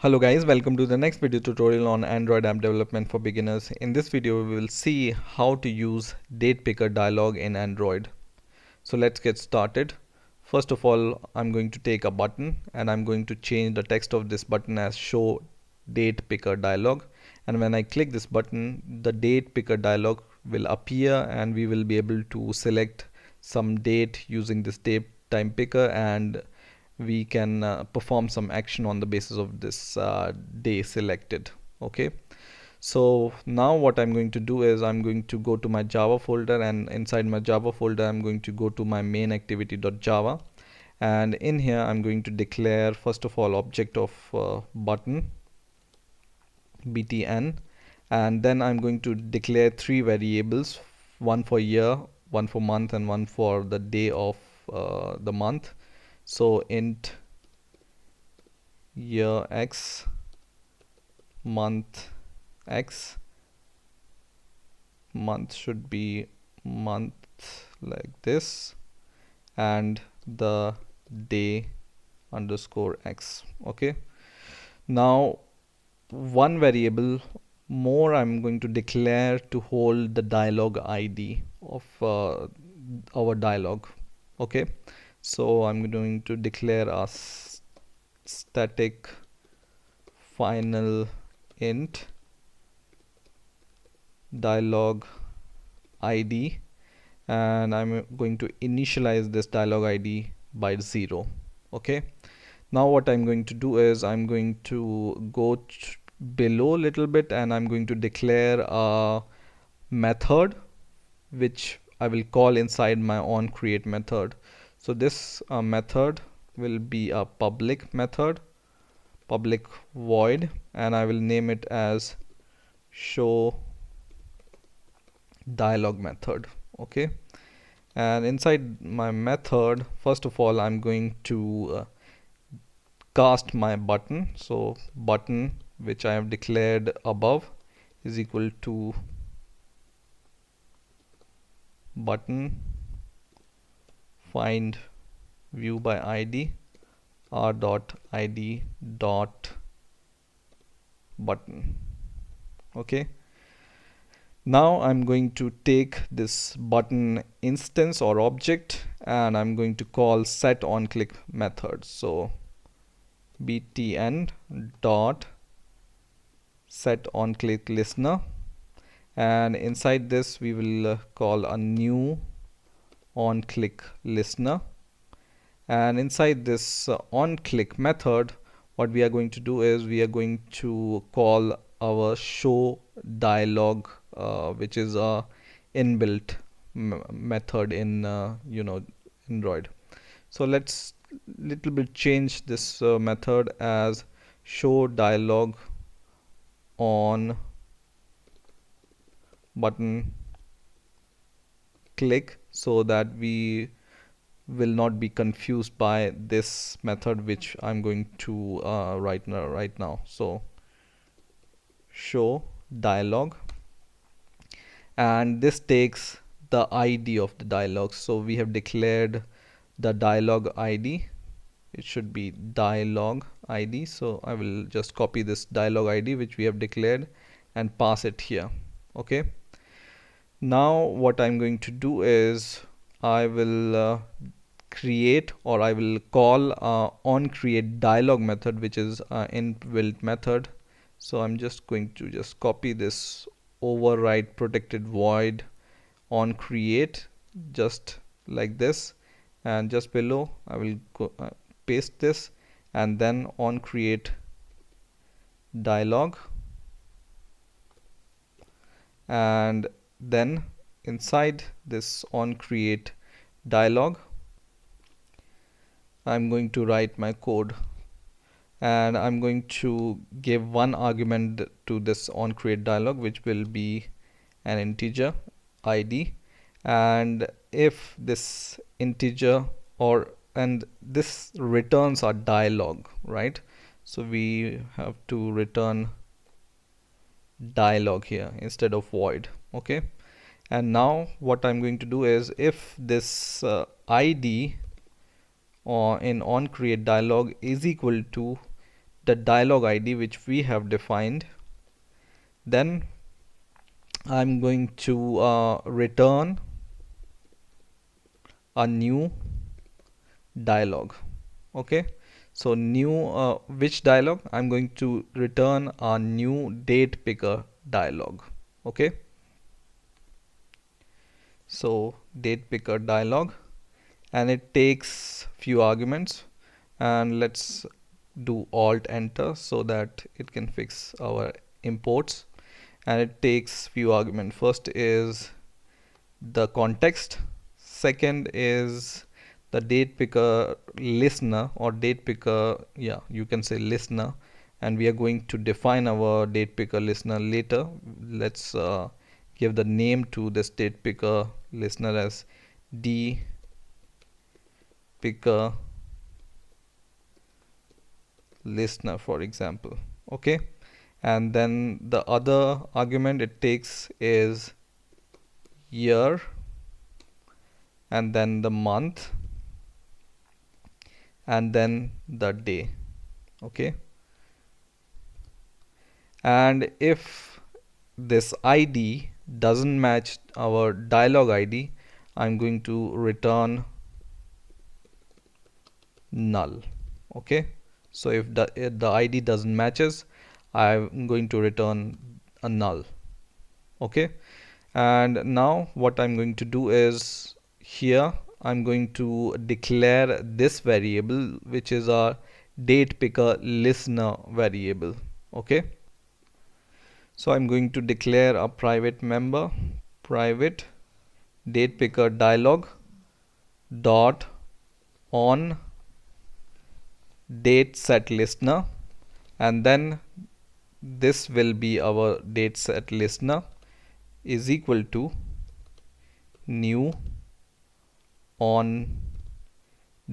Hello guys, welcome to the next video tutorial on Android app development for beginners. In this video we will see how to use DatePickerDialog in Android. So let's get started. First of all, I'm going to take a button and I'm going to change the text of this button as show DatePickerDialog, and when I click this button the DatePickerDialog will appear and we will be able to select some date using this date time picker, and we can perform some action on the basis of this day selected. Okay, so now what I'm going to do is I'm going to go to my Java folder, and inside my Java folder I'm going to go to my main activity.java, and in here I'm going to declare first of all object of button btn, and then I'm going to declare three variables, one for year, one for month, and one for the day of the month. So int year x, month x, month should be month like this, and the day underscore x. Okay, now one variable more I'm going to declare to hold the dialog ID of our dialog. Okay, so I'm going to declare a static final int dialog ID, and I'm going to initialize this dialog ID by 0. Okay, now what I'm going to do is I'm going to go below a little bit and I'm going to declare a method which I will call inside my onCreate method. So this method will be a public method, public void, and I will name it as show dialog method. Okay, and inside my method first of all I'm going to cast my button. So button which I have declared above is equal to button find view by id r dot id dot button. Okay, now I'm going to take this button instance or object and I'm going to call set on click method. So btn dot set on click listener, and inside this we will call a new on click listener, and inside this on click method what we are going to do is we are going to call our show dialog, which is a inbuilt method in Android. So let's little bit change this method as show dialog on button click, so that we will not be confused by this method which I'm going to write right now. So show dialog, and this takes the ID of the dialog. So we have declared the dialog ID, it should be dialog ID. So I will just copy this dialog ID which we have declared and pass it here. Okay, now what I'm going to do is I will create, or I will call on create dialog method, which is inbuilt method. So I'm just going to just copy this override protected void on create just like this, and just below I will go, paste this, and then on create dialog, and then inside this on create dialog I'm going to write my code, and I'm going to give one argument to this on create dialog which will be an integer id, and if this integer and this returns our dialog, right? So we have to return dialog here instead of void. Okay, and now what I'm going to do is if this id or in on create dialog is equal to the dialog ID which we have defined, then I'm going to return a new dialog. Okay, so new which dialog? I'm going to return a new date picker dialog. Okay, so date picker dialog, and it takes few arguments, and let's do alt enter so that it can fix our imports. And it takes few arguments. First is the context, second is the date picker listener, or date picker, yeah, you can say listener, and we are going to define our date picker listener later. Let's give the name to this date picker listener as D picker listener, for example. Okay, and then the other argument it takes is year, and then the month, and then the day. Okay, and if this ID doesn't match our dialog ID, I'm going to return null. Okay, so if the ID doesn't matches, I'm going to return a null. Okay, and now what I'm going to do is, here I'm going to declare this variable which is our date picker listener variable. Okay, so I'm going to declare a private member, private date picker dialog dot on date set listener, and then this will be our date set listener is equal to new on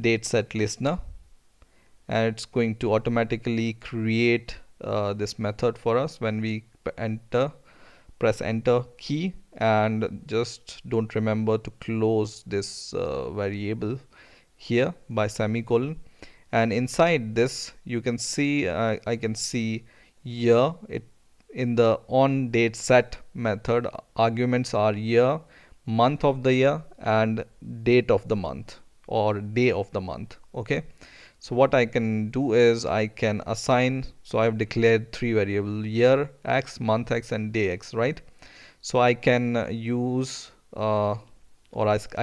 date set listener, and it's going to automatically create this method for us when we press enter key, and just don't remember to close this variable here by semicolon. And inside this you can see I can see year. It in the on date set method, arguments are year, month of the year, and date of the month or day of the month. Okay, so what I can do is I can assign, so I've declared three variables: year x, month x, and day x, right? So I can use I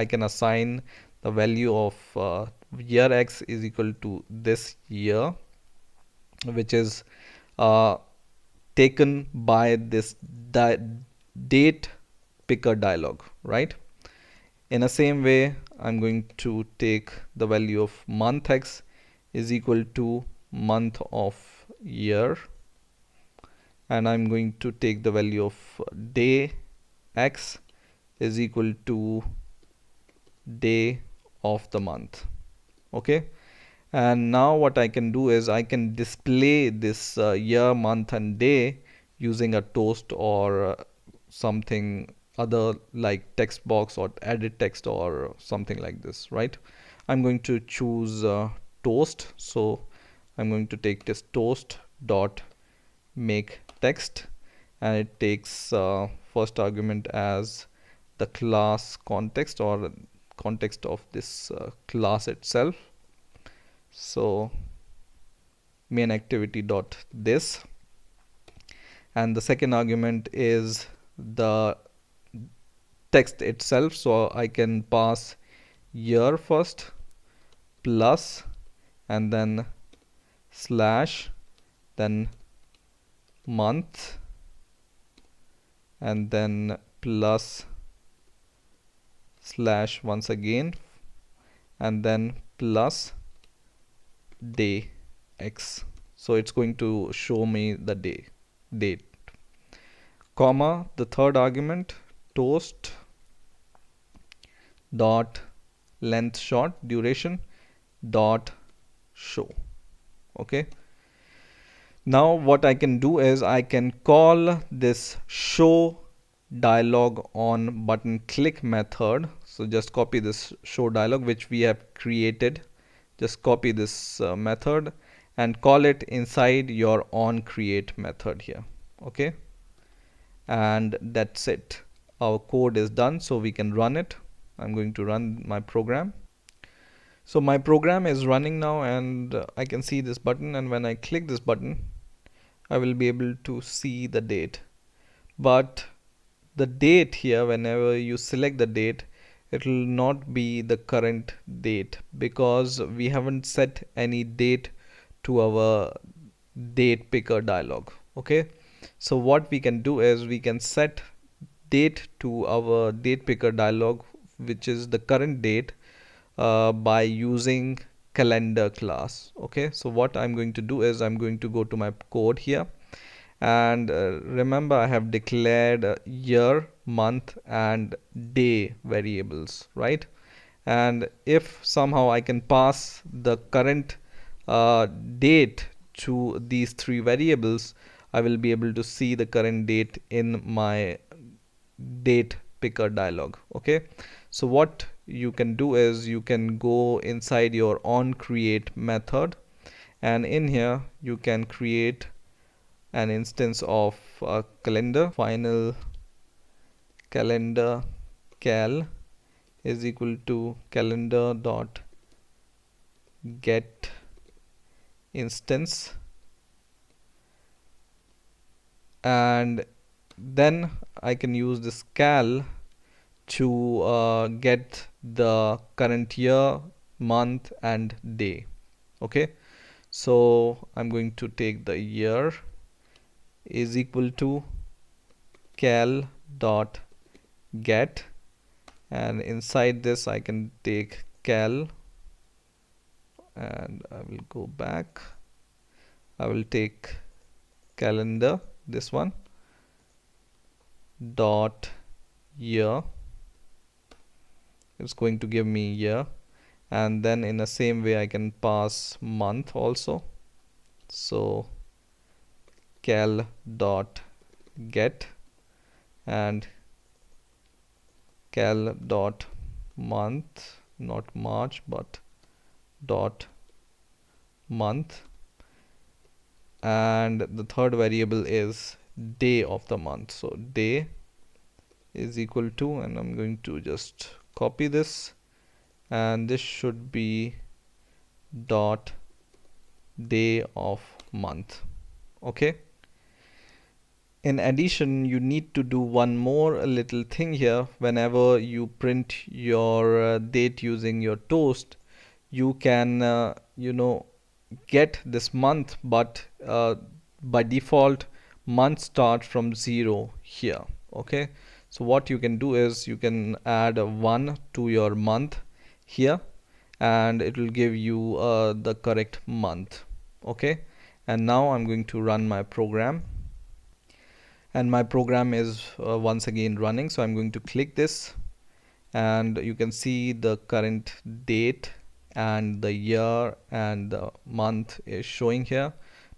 can assign the value of year x is equal to this year, which is uh, taken by this date picker dialog, right? In the same way, I'm going to take the value of month x is equal to month of year, and I'm going to take the value of day x is equal to day of the month. Okay, and now what I can do is I can display this year, month, and day using a toast or something other like text box or edit text or something like this, right? I'm going to choose toast, so I'm going to take this toast dot make text, and it takes first argument as the class context or context of this class itself. So main activity dot this, and the second argument is the text itself, so I can pass year first plus and then slash, then month, and then plus slash once again, and then plus day x. So it's going to show me the date, comma, the third argument toast dot length short duration dot show. Okay, now what I can do is I can call this show dialog on button click method. So just copy this show dialog which we have created, just copy this method, and call it inside your onCreate method here. Okay, and that's it. Our code is done, so we can run it. I'm going to run my program. So my program is running now, and I can see this button, and when I click this button I will be able to see the date. But the date here, whenever you select the date, it will not be the current date because we haven't set any date to our date picker dialog. Okay, so what we can do is we can set date to our date picker dialog, which is the current date, by using calendar class. Okay, so what I'm going to do is I'm going to go to my code here, and remember I have declared year, month and day variables, right? And if somehow I can pass the current date to these three variables, I will be able to see the current date in my date picker dialog. Okay, so what you can do is you can go inside your onCreate method, and in here you can create an instance of calendar. Final calendar cal is equal to calendar dot get instance, and then I can use this cal to get the current year, month and day. Okay, so I'm going to take the year is equal to cal dot get, and inside this I can take cal, and I will go back. I will take calendar, this one, dot year. It's going to give me year, and then in the same way I can pass month also. So cal dot get and cal dot month, not March but dot month, and the third variable is day of the month. So day is equal to, and I'm going to just copy this, and this should be dot day of month. Okay, in addition you need to do one more little thing here. Whenever you print your date using your toast, you can get this month, but by default month start from 0 here. Okay, so what you can do is you can add a 1 to your month here, and it will give you the correct month. Okay, and now I'm going to run my program, and my program is once again running. So I'm going to click this, and you can see the current date and the year and the month is showing here.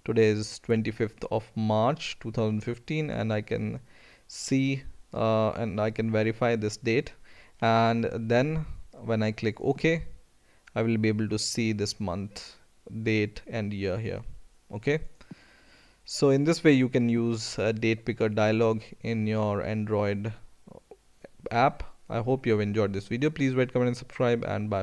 Today is 25th of March 2015, and I can see and I can verify this date, and then when I click OK, I will be able to see this month, date and year here. Okay, so in this way you can use DatePickerDialog in your Android app. I hope you have enjoyed this video. Please rate, comment and subscribe, and bye.